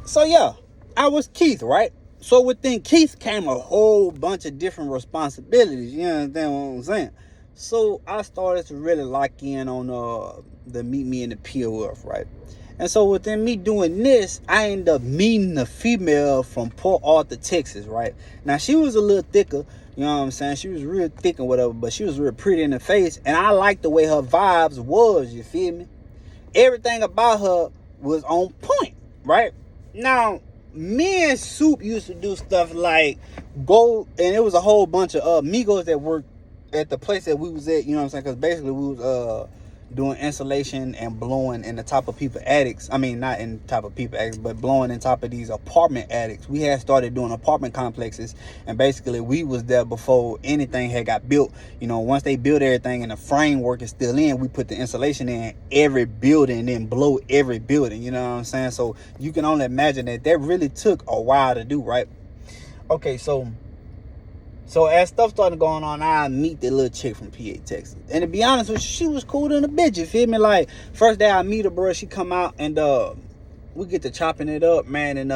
So yeah, I was Keith, right? So within Keith came a whole bunch of different responsibilities. You understand what I'm saying? So I started to really lock in on the meet me in the POF, right? And so within me doing this, I ended up meeting a female from Port Arthur, Texas, right? Now she was a little thicker, you know what I'm saying? She was real thick and whatever, but she was real pretty in the face, and I liked the way her vibes was, you feel me? Everything about her was on point, right? Now, me and Soup used to do stuff like go, and it was a whole bunch of Migos that worked at the place that we was at, you know what I'm saying? Because basically we was doing insulation and blowing in the top of people attics. I mean, not in top of people attics, but blowing in top of these apartment attics. We had started doing apartment complexes, and basically we was there before anything had got built. You know, once they built everything and the framework is still in, we put the insulation in every building and then blow every building, you know what I'm saying? So you can only imagine that really took a while to do, right? Okay, so as stuff started going on, I meet the little chick from PA, Texas. And to be honest with you, she was cool than a bitch, you feel me? Like, first day I meet her, bro, she come out and we get to chopping it up, man, and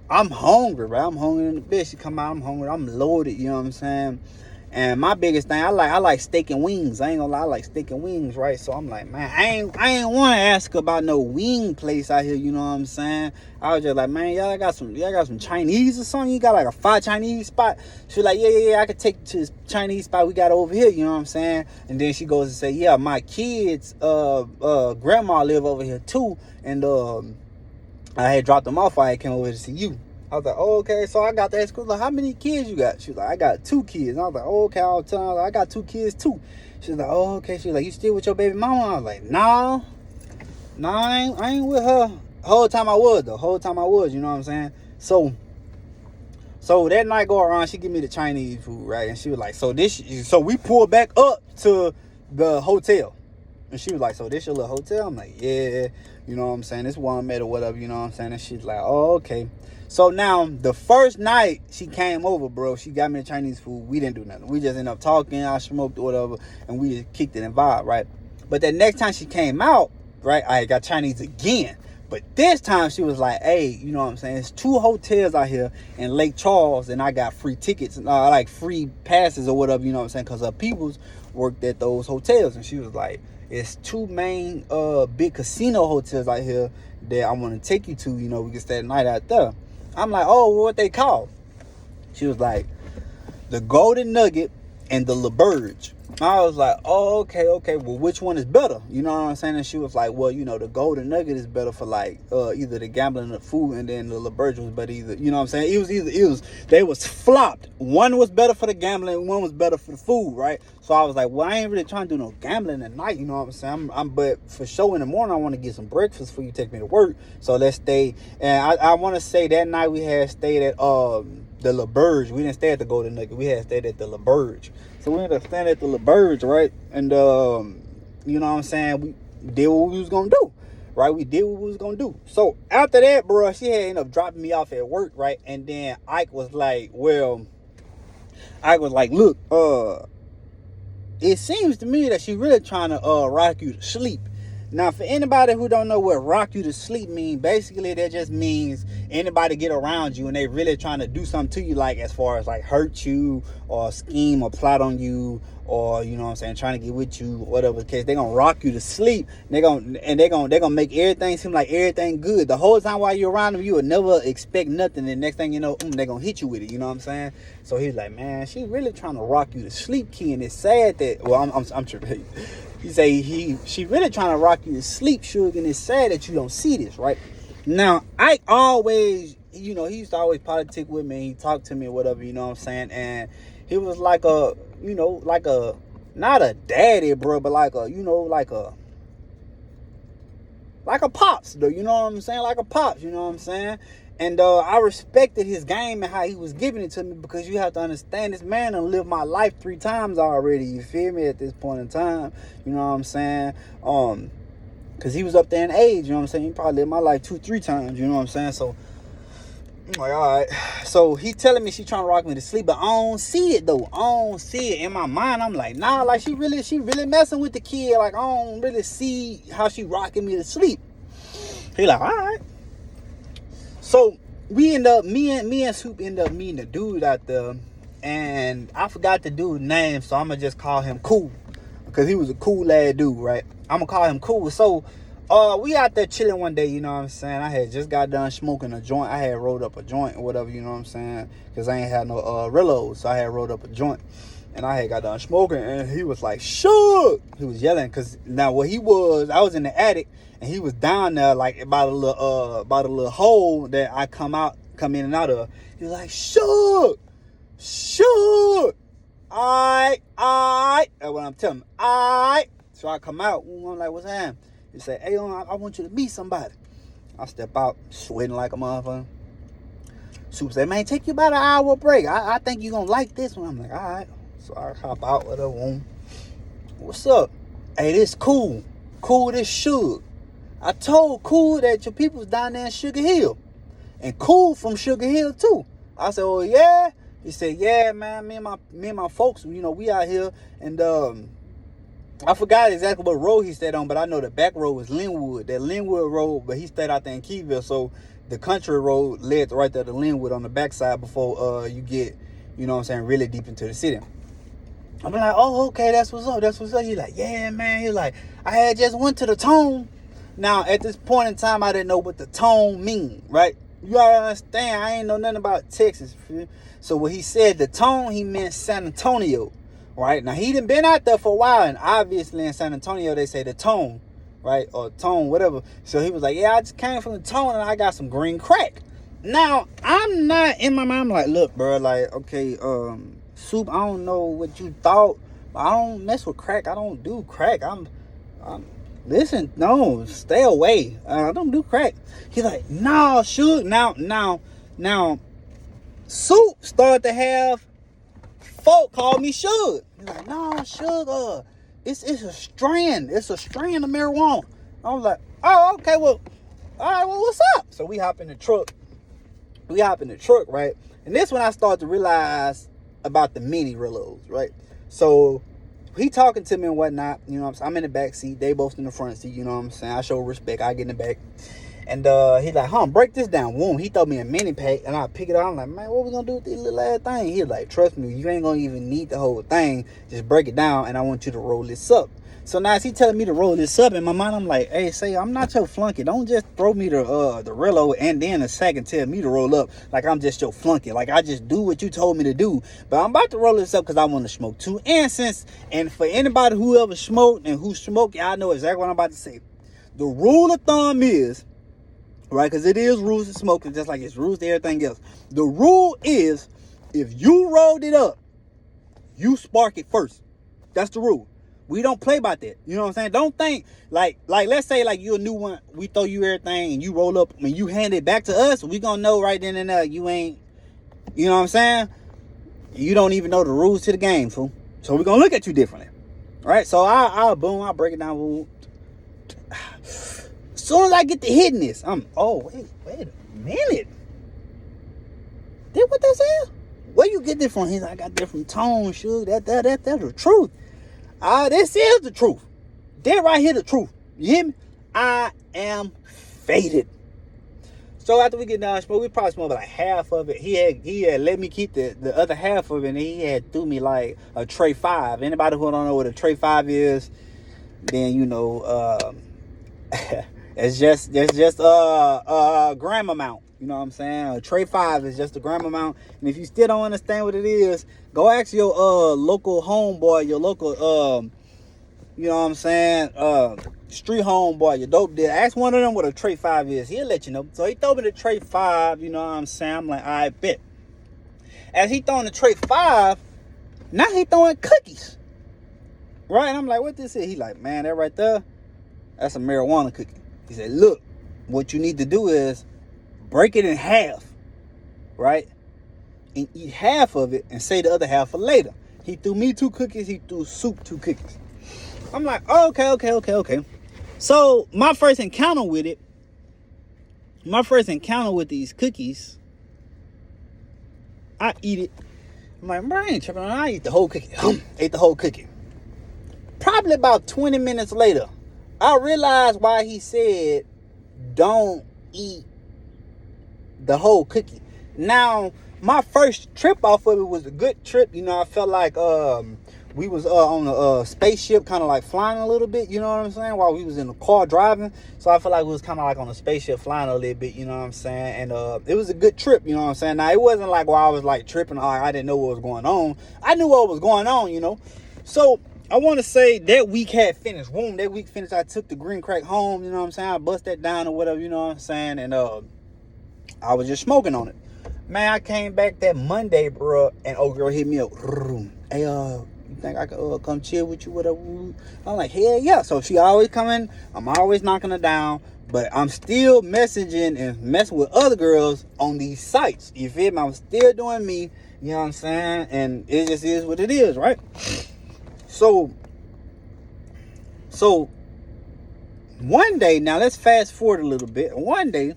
I'm hungry, bro. I'm hungry than a bitch. She come out, I'm hungry, I'm loaded, you know what I'm saying? And my biggest thing, I like steak and wings. I ain't gonna lie, I like steak and wings, right? So I'm like, man, I ain't want to ask about no wing place out here, you know what I'm saying? I was just like, man, y'all got some Chinese or something? You got like a fire Chinese spot? She was like, yeah, I could take you to this Chinese spot we got over here, you know what I'm saying? And then she goes and say, yeah, my kids, grandma live over here too, and I had dropped them off. I came over to see you. I was like, oh, okay. So I got to ask her, like, how many kids you got? She was like, I got 2 kids. And I was like, oh, okay. I was telling her, I got 2 kids too. She was like, oh, okay. She was like, you still with your baby mama? I was like, nah, I ain't with her. Whole time I was, you know what I'm saying? So that night go around, she give me the Chinese food, right? And she was like, so we pulled back up to the hotel. And she was like, so this your little hotel? I'm like, yeah, you know what I'm saying? This one I met or whatever, you know what I'm saying? And she's like, oh, okay. So now, the first night she came over, bro, she got me the Chinese food. We didn't do nothing. We just ended up talking, I smoked or whatever, and we just kicked it and vibe, right? But the next time she came out, right, I got Chinese again. But this time she was like, hey, you know what I'm saying? There's 2 hotels out here in Lake Charles, and I got free tickets, like free passes or whatever, you know what I'm saying? Because her peoples worked at those hotels. And she was like, it's 2 main big casino hotels out here that I want to take you to, you know, we can stay the night out there. I'm like, oh, what they call? She was like, the Golden Nugget and the LaBurge. I was like, oh, okay. Well, which one is better? You know what I'm saying? And she was like, well, you know, the Golden Nugget is better for like either the gambling or the food, and then the LaBurge was better either. You know what I'm saying? They was flopped. One was better for the gambling, one was better for the food, right? So I was like, well, I ain't really trying to do no gambling at night. You know what I'm saying? But for sure in the morning, I want to get some breakfast before you take me to work. So let's stay. And I want to say that night we had stayed at the LaBurge. We didn't stay at the Golden Nugget. We had stayed at the LaBurge. So we ended up staying at the LaBurge, right? And, you know what I'm saying? We did what we was going to do, right? We did what we was going to do. So after that, bro, she had ended up dropping me off at work, right? And then Ike was like, look, it seems to me that she really trying to rock you to sleep. Now, for anybody who don't know what rock you to sleep mean, basically that just means anybody get around you and they really trying to do something to you, like as far as like hurt you or scheme or plot on you, or you know what I'm saying, trying to get with you, whatever the case. They gonna rock you to sleep. They gonna make everything seem like everything good. The whole time while you're around them, you would never expect nothing. And next thing you know, they gonna hit you with it. You know what I'm saying? So he's like, man, she really trying to rock you to sleep, Key. And it's sad that, well, I'm tripping. He say she really trying to rock you to sleep, Suge, and it's sad that you don't see this, right? Now, I always, you know, he used to always politic with me. He talked to me or whatever, you know what I'm saying? And he was like a, you know, like a, not a daddy, bro, but like a, you know, like a pops, though, you know what I'm saying? Like a pops, you know what I'm saying? And I respected his game and how he was giving it to me, because you have to understand, this man done lived my life 3 times already, you feel me, at this point in time, you know what I'm saying? Because he was up there in age, you know what I'm saying? He probably lived my life 2-3 times, you know what I'm saying? So, I'm like, all right. So, he telling me she trying to rock me to sleep, but I don't see it, though. I don't see it. In my mind, I'm like, nah, like, she really messing with the kid. Like, I don't really see how she rocking me to sleep. He like, all right. So we end up, me and Soup end up meeting a dude out there, and I forgot the dude's name, so I'm gonna just call him Cool, because he was a cool ass dude, right? I'm gonna call him Cool. So we out there chilling one day, you know what I'm saying? I had just got done smoking a joint. I had rolled up a joint or whatever, you know what I'm saying? Because I ain't had no Rillos, so I had rolled up a joint. And I had got done smoking, and he was like, "Shook!" He was yelling, because now what he was, I was in the attic, and he was down there like about a little hole that I come in and out of. He was like, "Shook! Shook! Alright. That's what I'm telling him. Alright." So I come out, I'm like, "What's happening?" He said, "Hey, I want you to meet somebody." I step out, sweating like a motherfucker. Soup said, "Man, take you about an hour break. I think you're going to like this one." I'm like, "Alright." So I hop out with a "What's up?" "Hey, this Cool. Cool, this Suge. I told Cool that your people's down there in Sugar Hill. And Cool from Sugar Hill, too." I said, "Oh, yeah?" He said, "Yeah, man, me and my folks, you know, we out here." And I forgot exactly what road he stayed on, but I know the back road was Linwood. That Linwood road, but he stayed out there in Keyville, so the country road led right there to Linwood on the backside before you get, you know what I'm saying, really deep into the city. I'm like, "Oh, okay, that's what's up, that's what's up." He's like, "Yeah, man." He's like, "I had just went to the Tone." Now, at this point in time, I didn't know what the Tone mean, right? You gotta understand, I ain't know nothing about Texas. So when he said the Tone, he meant San Antonio, right? Now, he done been out there for a while, and obviously in San Antonio, they say the Tone, right? Or Tone, whatever. So he was like, "Yeah, I just came from the Tone, and I got some green crack." Now, I'm not in my mind, I'm like, "Look, bro, like, okay, Soup, I don't know what you thought, but I don't mess with crack. I don't do crack. I'm listen, no, stay away. I don't do crack." He's like, "No, Suge." Now, Soup started to have folk call me Suge. He's like, "No, Suge, it's a strand. It's a strand of marijuana." I was like, "Oh, okay, well, all right, well, what's up?" So we hop in the truck, right? And this when I start to realize about the mini Rillos, right? So he talking to me and whatnot, you know what I'm saying? I'm in the back seat, they both in the front seat, you know what I'm saying? I show respect, I get in the back. And he like, "Break this down." Boom, he throw me a mini pack, and I pick it up. I'm like, "Man, what we gonna do with this little ass thing?" He like, "Trust me, you ain't gonna even need the whole thing. Just break it down, and I want you to roll this up." So now as he telling me to roll this up, in my mind I'm like, "Hey, say, I'm not your flunky. Don't just throw me the Rillo and then a second tell me to roll up like I'm just your flunky. Like I just do what you told me to do. But I'm about to roll this up because I want to smoke too." And for anybody who ever smoked and who smoked, y'all know exactly what I'm about to say. The rule of thumb is, right, because it is rules to smoking just like it's rules to everything else. The rule is, if you rolled it up, you spark it first. That's the rule. We don't play about that. You know what I'm saying? Don't think like let's say like you a new one, we throw you everything and you roll up, when you hand it back to us, we gonna know right then and there you ain't, you know what I'm saying? You don't even know the rules to the game, fool. So we're gonna look at you differently. Right? So I break it down. Boom. As soon as I get to hitting this, wait a minute. Did what they said? Where you get this from? He's like, "I got that from Tone, Suge. That's the truth." This is the truth. That right here, the truth. You hear me? I am faded. So after we get done smoke, we probably smoked like half of it. He had let me keep the other half of it, and he had threw me like a tray 5. Anybody who don't know what a tray 5 is, then you know it's just a gram amount. You know what I'm saying? A tray 5 is just a gram amount. And if you still don't understand what it is, go ask your local homeboy, your local you know what I'm saying, street homeboy, your dope dealer. Ask one of them what a tray 5 is. He'll let you know. So he throw me the tray 5, you know what I'm saying? I'm like, "I bet." As he throwing the tray 5, now he throwing cookies. Right? And I'm like, "What this is?" He like, "Man, that right there, that's a marijuana cookie." He said, "Look, what you need to do is break it in half, right? And eat half of it and say the other half for later." He threw me 2 cookies. He threw Soup 2 cookies. I'm like, oh, okay. So my first encounter with these cookies, I eat it. I'm like, "Bro, I ain't tripping. I eat the whole cookie." Ate the whole cookie. Probably about 20 minutes later, I realized why he said don't eat the whole cookie. Now, my first trip off of it was a good trip. You know, I felt like we was on a spaceship, kind of like flying a little bit, you know what I'm saying, while we was in the car driving. So I feel like we was kind of like on a spaceship flying a little bit, you know what I'm saying. And it was a good trip, you know what I'm saying. Now, it wasn't like while I was like tripping, I didn't know what was going on. I knew what was going on, you know. So I want to say that week had finished. Boom, that week finished. I took the green crack home, you know what I'm saying. I bust that down or whatever, you know what I'm saying. And I was just smoking on it. Man, I came back that Monday, bro, and old girl hit me up. Hey, you think I could come chill with you, whatever? I'm like, hell yeah. So she always coming. I'm always knocking her down. But I'm still messaging and messing with other girls on these sites. You feel me? I'm still doing me. You know what I'm saying? And it just is what it is, right? So one day, now let's fast forward a little bit. One day,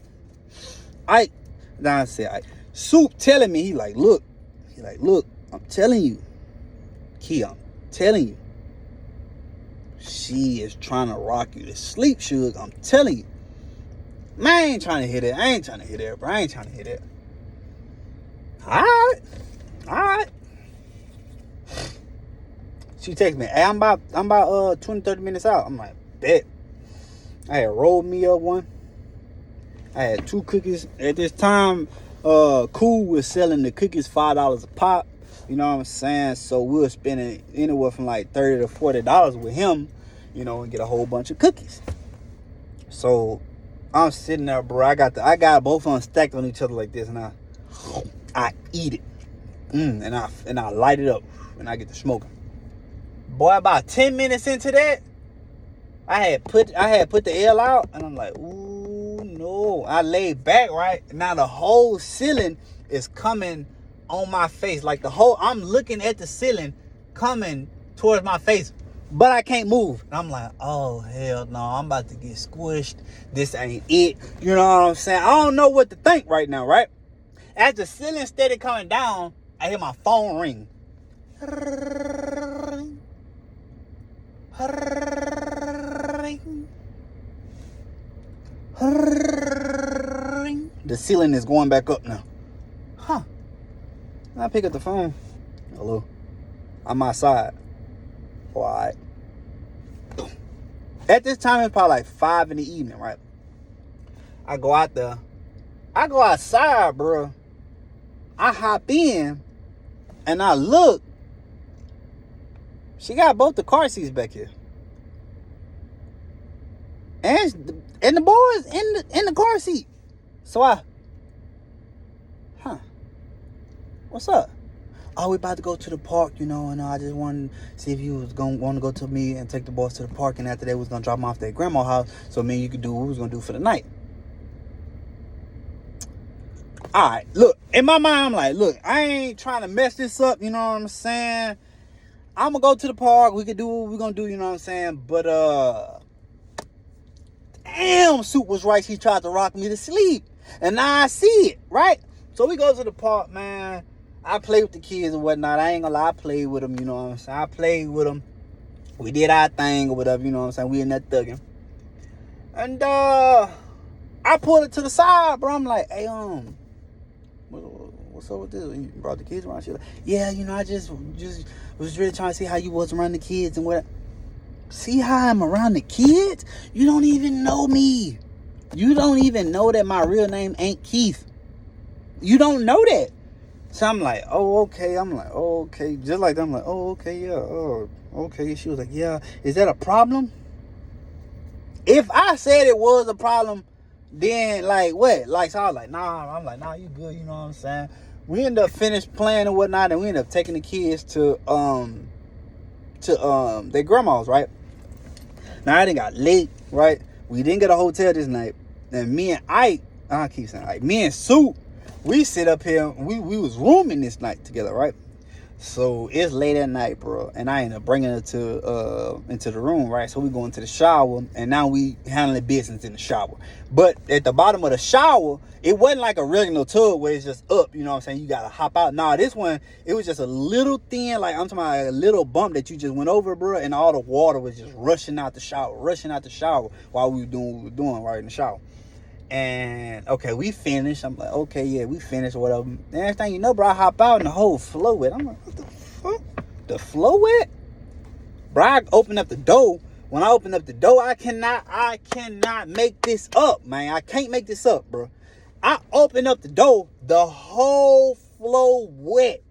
Soup telling me, he like, look, I'm telling you, Key, I'm telling you, she is trying to rock you to sleep, Suge. I'm telling you. Man, I ain't trying to hit it. Bro. I ain't trying to hit it. All right. She texted me, hey, I'm about 20, 30 minutes out. I'm like, bet. I had rolled me up one. I had 2 cookies. At this time, Cool was selling the cookies $5 a pop. You know what I'm saying? So we were spending anywhere from like $30 to $40 with him, you know, and get a whole bunch of cookies. So I'm sitting there, bro. I got both of them stacked on each other like this, and I eat it. And I light it up, and I get to smoking. Boy, about 10 minutes into that, I had put the L out, and I'm like, ooh, no. I laid back, right? Now the whole ceiling is coming on my face. Like I'm looking at the ceiling coming towards my face, but I can't move. And I'm like, oh, hell no, I'm about to get squished. This ain't it. You know what I'm saying? I don't know what to think right now, right? As the ceiling steady coming down, I hear my phone ring. The ceiling is going back up now. Huh. I pick up the phone. Hello. I'm outside. All right. At this time, it's probably like 5 in the evening, right? I go out there. I go outside, bro. I hop in, and I look. She got both the car seats back here. And the boys in the car seat. So what's up? Oh, we about to go to the park, you know, and I just wanted to see if you was going to want to go to me and take the boys to the park, and after that, we was going to drop them off at their grandma's house, so me and you could do what we was going to do for the night. All right, look, in my mind, I'm like, look, I ain't trying to mess this up, you know what I'm saying? I'm going to go to the park, we could do what we're going to do, you know what I'm saying? But, damn, Soup was right, she tried to rock me to sleep, and now I see it, right? So we go to the park, man. I play with the kids and whatnot. I ain't gonna lie, I played with them, you know what I'm saying? I played with them. We did our thing or whatever, you know what I'm saying? We in that thuggin'. And I pulled it to the side, bro. I'm like, hey, what's up with this? You brought the kids around? She like, yeah, you know, I just was really trying to see how you was around the kids and what. See how I'm around the kids? You don't even know me. You don't even know that my real name ain't Keith. You don't know that. So I'm like, oh, okay. I'm like, oh, okay. Just like that, I'm like, oh, okay, yeah. Oh, okay. She was like, yeah. Is that a problem? If I said it was a problem, then like what? Like, so I was like, nah. I'm like, nah, you good. You know what I'm saying? We end up finished playing and whatnot, and we end up taking the kids to their grandma's, right? Now I didn't got late, right? We didn't get a hotel this night. And me and I keep saying Ike, me and Soup, we sit up here, we was rooming this night together, right? So it's late at night, bro, and I ended up bringing her to into the room, right? So we go into the shower, and now we handling business in the shower. But at the bottom of the shower, it wasn't like a regular tub where it's just up, you know what I'm saying? You gotta hop out. Nah, this one, it was just a little thin, like I'm talking about a little bump that you just went over, bro, and all the water was just rushing out the shower while we were doing what we were doing right in the shower. And okay, we finished. I'm like, okay, yeah, we finished or whatever. And next thing you know, bro, I hop out and the whole floor wet. I'm like, what the fuck? The floor wet? Bro, I open up the door. When I open up the door, I cannot make this up, man. I can't make this up, bro. I open up the door, the whole floor wet.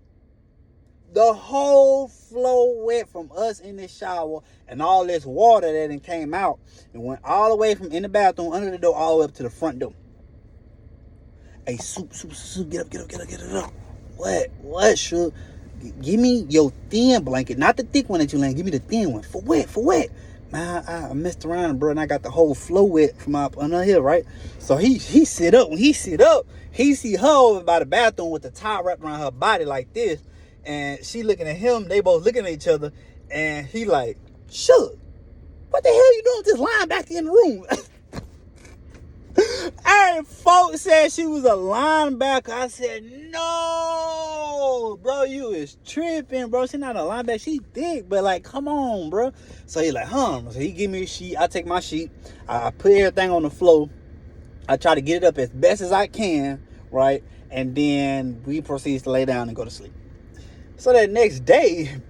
The whole floor wet from us in the shower and all this water that then came out and went all the way from in the bathroom under the door all the way up to the front door. Hey, soup, get up. What, Suge? Give me your thin blanket, not the thick one that you laying. Give me the thin one. For what? Man, I messed around, bro, and I got the whole floor wet from up under here, right? So he sit up. When he sit up, he see her over by the bathroom with the towel wrapped around her body like this. And she looking at him, they both looking at each other, and he like, Suge, what the hell you doing with this linebacker in the room? Hey, folks said she was a linebacker. I said, no, bro, you is tripping, bro. She not a linebacker, she thick, but like, come on, bro. So he like, So he give me a sheet, I take my sheet, I put everything on the floor, I try to get it up as best as I can, right? And then we proceed to lay down and go to sleep. So that next day,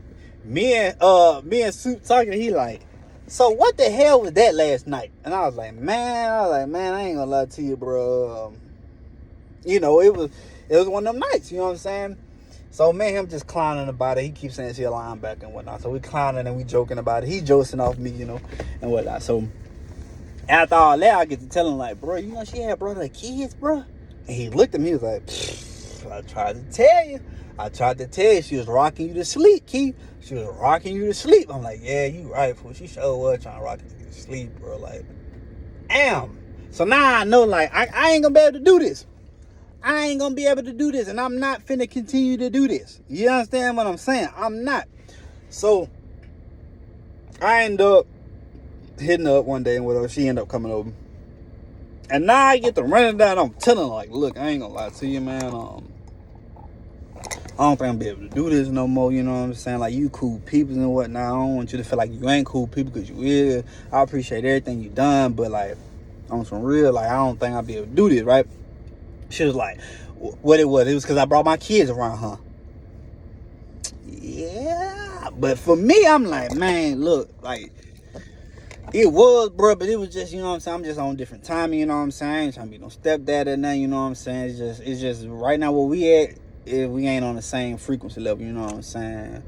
me and Soup talking, he like, so what the hell was that last night? And I was like, man, I ain't gonna lie to you, bro. You know, it was one of them nights, you know what I'm saying? So me and him just clowning about it. He keeps saying she a linebacker and whatnot. So we clowning and we joking about it. He joking off me, you know, and whatnot. So after all that, I get to tell him like, bro, you know she had brought her kids, bro? And he looked at me, he was like, I tried to tell you, she was rocking you to sleep, Keith. She was rocking you to sleep. I'm like, yeah, you right, fool. She sure was trying to rock you to sleep, bro. Like, damn. So now I know, like, I ain't gonna be able to do this. And I'm not finna continue to do this. You understand what I'm saying? I'm not. So I end up hitting her up one day and whatever. She ended up coming over. And now I get to running down. I'm telling her, like, look, I ain't gonna lie to you, man. I don't think I'm be able to do this no more, you know what I'm saying? Like, you cool people and whatnot. I don't want you to feel like you ain't cool people because you is. I appreciate everything you done, but, like, on some real, like, I don't think I'll be able to do this, right? She was like, what it was because I brought my kids around, huh? Yeah. But for me, I'm like, man, look, like, it was, bro, but it was just, you know what I'm saying? I'm just on different timing, you know what I'm saying? I ain't trying to be no stepdad or nothing, you know what I'm saying? It's just right now where we at, if we ain't on the same frequency level, you know what I'm saying?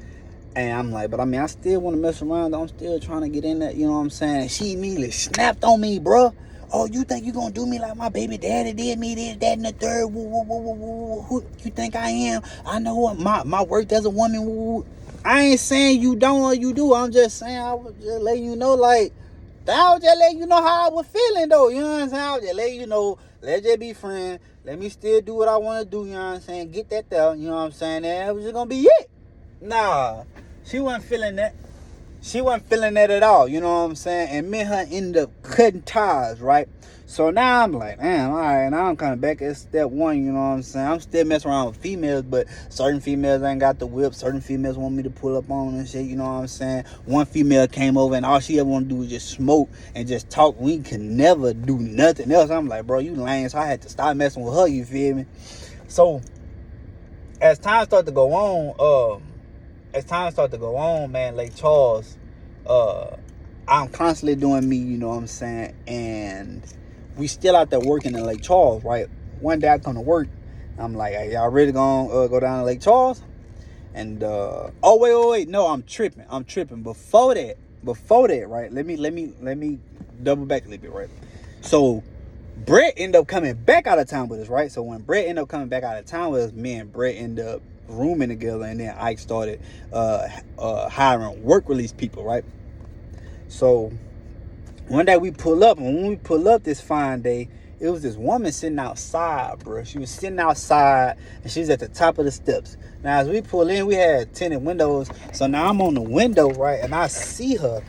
And I'm like, but I mean, I still want to mess around. I'm still trying to get in that, you know what I'm saying? And she immediately snapped on me, bro. Oh, you think you gonna do me like my baby daddy did me, this, that, and the third? Who you think I am? I know what my worth as a woman. Woo. I ain't saying you don't or you do. I'm just saying I was just letting you know, like, I was just letting you know how I was feeling, though. You know what I'm saying? I was just letting you know, let's just be friends. Let me still do what I want to do, you know what I'm saying? Get that there, you know what I'm saying? And that was just going to be it. Nah, she wasn't feeling that. She wasn't feeling that at all, you know what I'm saying? And me and her ended up cutting ties, right? So now I'm like, damn, all right, now I'm kind of back at step one, you know what I'm saying? I'm still messing around with females, but certain females ain't got the whip. Certain females want me to pull up on and shit, you know what I'm saying? One female came over and all she ever want to do is just smoke and just talk. We can never do nothing else. I'm like, bro, you lame. So I had to stop messing with her, you feel me? So as time started to go on, man, Lake Charles, I'm constantly doing me, you know what I'm saying? And we still out there working in Lake Charles, right? One day I come to work, I'm like, hey, y'all ready to go down to Lake Charles? And wait, no, I'm tripping. Before that, right? Let me double back a little bit, right? So Brett ended up coming back out of town with us, right? So when Brett ended up coming back out of town with us, me and Brett ended up rooming together, and then Ike started hiring work release people, right? So one day we pull up, and when we pull up this fine day, it was this woman sitting outside, bro. She was sitting outside, and she's at the top of the steps. Now, as we pull in, we had tinted windows, so now I'm on the window, right, and I see her.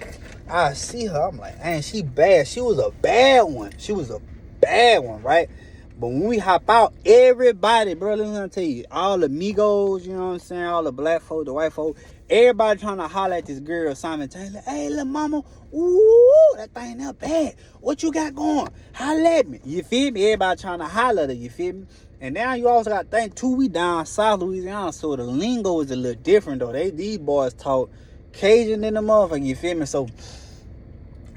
I'm like, man, she bad. She was a bad one, right? But when we hop out, everybody, bro, let me tell you, all the Migos, you know what I'm saying, all the black folk, the white folk, Everybody trying to holler at this girl, Simon Taylor. Hey, little mama, ooh, that thing that bad. What you got going? Holler at me. You feel me? Everybody trying to holler at her, you feel me? And now you also got to think, too, we down South Louisiana, so the lingo is a little different, though. These boys talk Cajun in the motherfucker, you feel me? So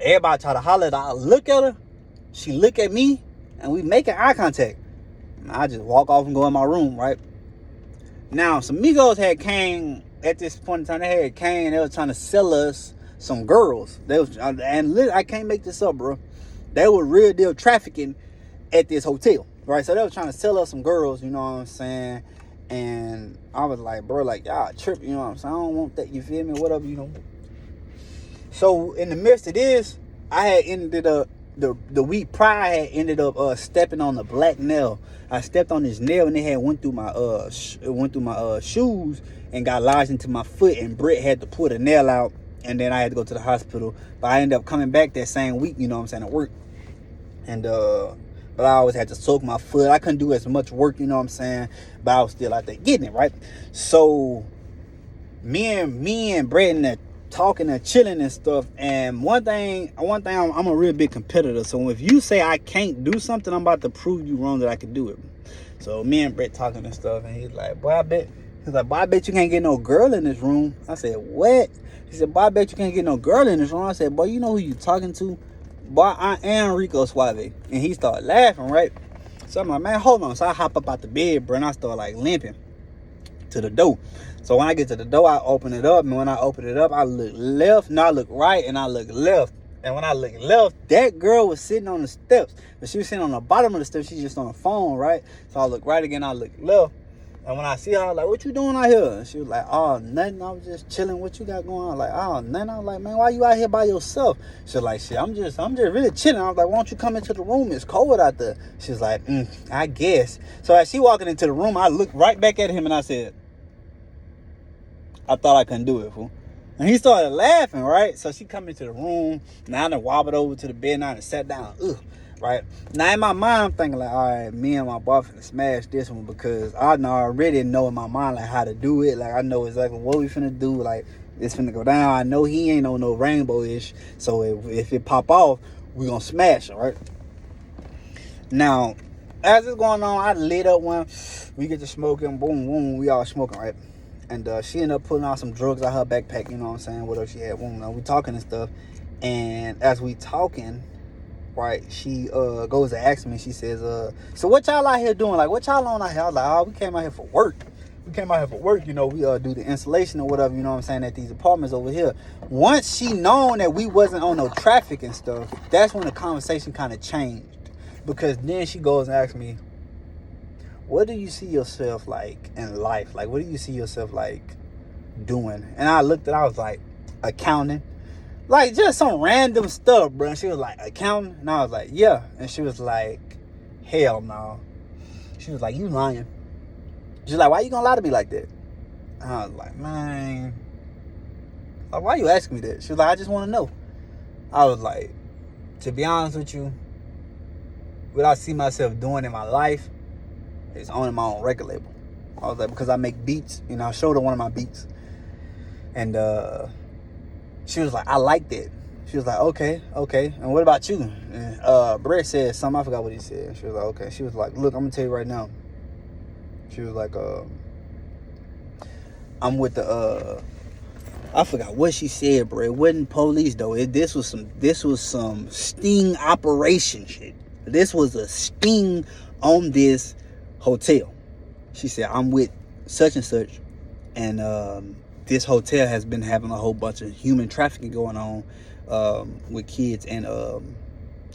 everybody try to holler at her. I look at her, she look at me, and we making eye contact. And I just walk off and go in my room, right? Now, some Migos had came at this point in time. They had came and they were trying to sell us some girls. I can't make this up, bro. They were real deal trafficking at this hotel, right? So they were trying to sell us some girls, you know what I'm saying? And I was like, bro, like, y'all tripping, you know what I'm saying? I don't want that, you feel me? Whatever, you know. So in the midst of this, I had ended up, the week prior, I had ended up stepping on a black nail. I stepped on this nail and it had went through my shoes and got lodged into my foot, and Brett had to pull the nail out, and then I had to go to the hospital. But I ended up coming back that same week, you know what I'm saying, at work. And but I always had to soak my foot. I couldn't do as much work, you know what I'm saying, but I was still out there getting it, right? So me and Brett and talking and chilling and stuff. And one thing I'm a real big competitor. So if you say I can't do something, I'm about to prove you wrong that I can do it. So me and Brett talking and stuff, and he's like, boy, I bet you can't get no girl in this room. I said, what? He said, boy, I bet you can't get no girl in this room. I said, boy, you know who you talking to? Boy, I am Rico Suave. And he started laughing, right? So I'm like, man, hold on. So I hop up out the bed, bro, and I start like limping to the door. So when I get to the door, I open it up. And when I open it up, I look left. No, I look right, and I look left. And when I look left, that girl was sitting on the steps. But she was sitting on the bottom of the steps. She's just on the phone, right? So I look right again. I look left. And when I see her, I was like, what you doing out here? And she was like, oh, nothing. I was just chilling. What you got going on? Like, oh, nothing. I was like, man, why you out here by yourself? She was like, shit, I'm just really chilling. I was like, why don't you come into the room? It's cold out there. She was like, I guess. So as she walking into the room, I looked right back at him and I said, I thought I couldn't do it, fool. And he started laughing, right? So she come into the room. Now I done wobbled over to the bed. Now I done sat down. Right? Now in my mind, I'm thinking like, all right, me and my boy finna smash this one, because I already know in my mind like how to do it. Like I know exactly what we finna do. Like it's finna go down. I know he ain't on no rainbow-ish. So if it pop off, we gonna smash it, right? Now, as it's going on, I lit up one. We get to smoking. Boom, boom. We all smoking, right? And she ended up pulling out some drugs out her backpack, you know what I'm saying? Whatever she had. Boom, we talking and stuff. And as we talking, right, she goes to ask me, she says, so what y'all out here doing? Like, what y'all on out here? I was like, oh, we came out here for work. You know, we do the installation or whatever, you know what I'm saying, at these apartments over here. Once she known that we wasn't on no traffic and stuff, that's when the conversation kind of changed. Because then she goes and asks me, what do you see yourself like in life? Like, what do you see yourself like doing? And I looked at, I was like, accounting. Like, just some random stuff, bro. And she was like, accounting? And I was like, yeah. And she was like, hell no. She was like, you lying. She's like, why you gonna lie to me like that? And I was like, man. Like, why you asking me that? She was like, I just want to know. I was like, to be honest with you, what I see myself doing in my life is owning my own record label. I was like, because I make beats. You know, I showed her one of my beats. And she was like, I like that. She was like, okay. And what about you? And Brett said something. I forgot what he said. She was like, okay. She was like, look, I'm going to tell you right now. She was like, I'm with the, I forgot what she said, bro. It wasn't police, though. This was some sting operation shit. This was a sting on this hotel. She said, I'm with such and such, and this hotel has been having a whole bunch of human trafficking going on with kids and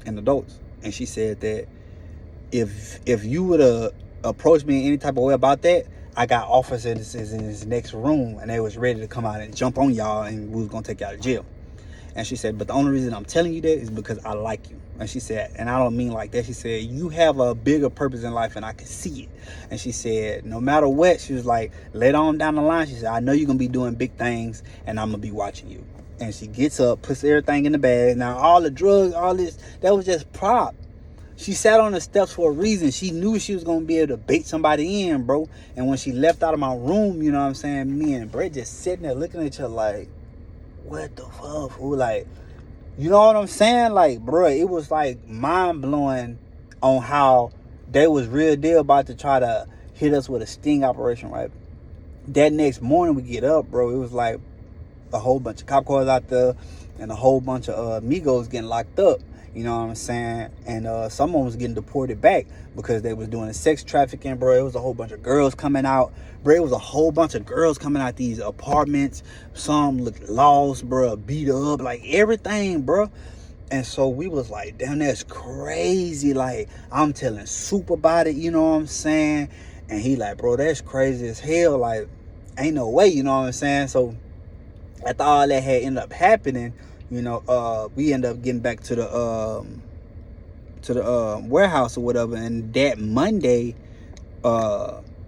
adults. And she said that if you would have approached me in any type of way about that, I got officers in this next room, and they was ready to come out and jump on y'all, and we was gonna take y'all to jail. And she said, but the only reason I'm telling you that is because I like you. And she said, and I don't mean like that. She said, you have a bigger purpose in life, and I can see it. And she said, no matter what, she was like, later on down the line, she said, I know you're going to be doing big things, and I'm going to be watching you. And she gets up, puts everything in the bag. Now, all the drugs, all this, that was just prop. She sat on the steps for a reason. She knew she was going to be able to bait somebody in, bro. And when she left out of my room, you know what I'm saying, me and Brett just sitting there looking at each other like, what the fuck, fool? Like, you know what I'm saying? Like, bro, it was like mind-blowing on how they was real deal about to try to hit us with a sting operation, right? That next morning we get up, bro, it was like a whole bunch of cop cars out there and a whole bunch of Migos getting locked up. You know what I'm saying? And someone was getting deported back because they was doing a sex trafficking, bro. It was a whole bunch of girls coming out. Bro, it was a whole bunch of girls coming out these apartments. Some looked lost, bro, beat up, like everything, bro. And so we was like, damn, that's crazy. Like, I'm telling Soup about it, you know what I'm saying? And he like, bro, that's crazy as hell. Like, ain't no way, you know what I'm saying? So after all that had ended up happening, you know, we end up getting back to the warehouse or whatever. And that Monday,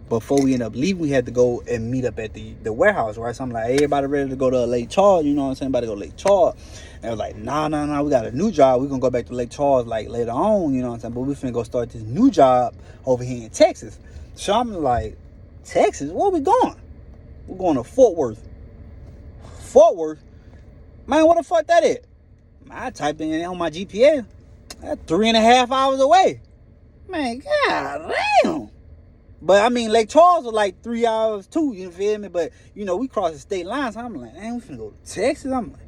before we end up leaving, we had to go and meet up at the warehouse, right? So I'm like, hey, everybody ready to go to Lake Charles? You know what I'm saying? About to go to Lake Charles. And I was like, nah, we got a new job. We're gonna go back to Lake Charles like later on, you know what I'm saying? But we finna go start this new job over here in Texas. So I'm like, Texas? Where we going? We're going to Fort Worth. Fort Worth? Man, what the fuck that is? I typed in on my GPS. That's 3.5 hours away. Man, god damn. But I mean, Lake Charles was like 3 hours too, you feel me? But, you know, we crossed the state line, so I'm like, man, we finna go to Texas. I'm like,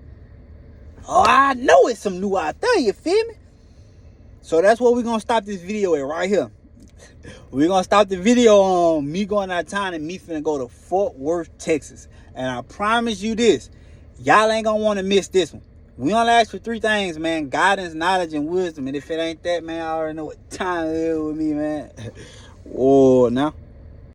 oh, I know it's some new out there, you feel me? So that's what we're gonna stop this video at right here. We're gonna stop the video on me going out of town and me finna go to Fort Worth, Texas. And I promise you this, y'all ain't gonna want to miss this one. We only ask for 3 things, man: guidance, knowledge, and wisdom. And if it ain't that, man, I already know what time it is with me, man. Oh, now.